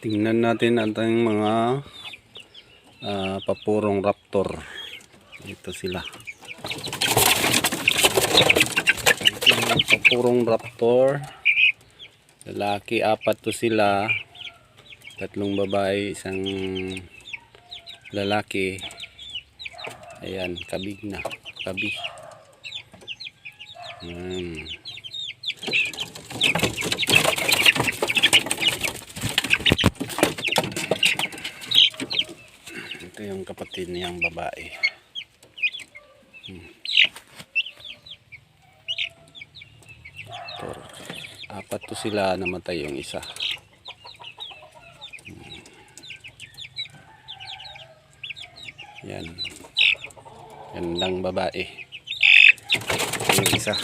Tingnan natin ating mga papurong raptor. Ito sila. Papurong raptor. Lalaki, 4 to sila. 3 babae, 1 lalaki. Ayan, kabig na. Kabi. Ito yung kapatid niyang babae. Ito, 4 to sila, namatay yung isa. Yan. Yan lang babae. Ito yung isa.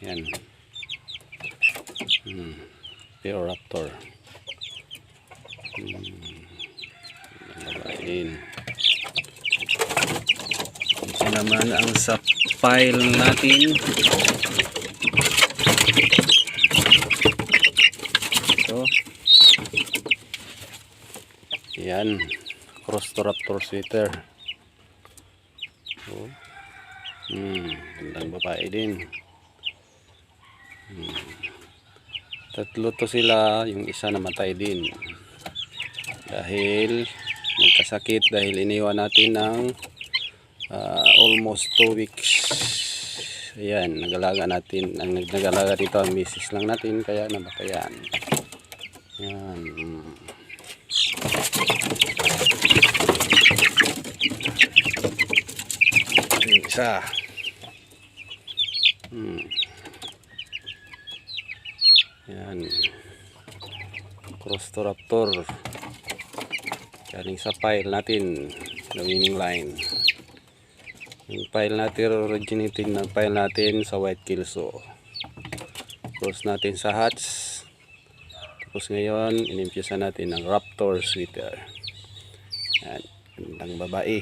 Yan. Pure raptor. Babae din. Ito naman ang sa pile natin. Ito. Yan. Cross-raptor sweater. Oh. Gandang babae din. 3 to sila, yung isa namatay din dahil nagkasakit, dahil iniwan natin ng almost 2 weeks. Ayan, nagalaga natin, ang nagalaga dito ang misis lang natin, kaya namatayan. Ayan. Yung isa. Yan, cross-raptor galing sa pile natin na winning line. Yung pile natin, originated na pile natin sa White Kelso, cross natin sa hatch, tapos ngayon inimpyusan natin ng raptor sweater. Yan, gandang babae.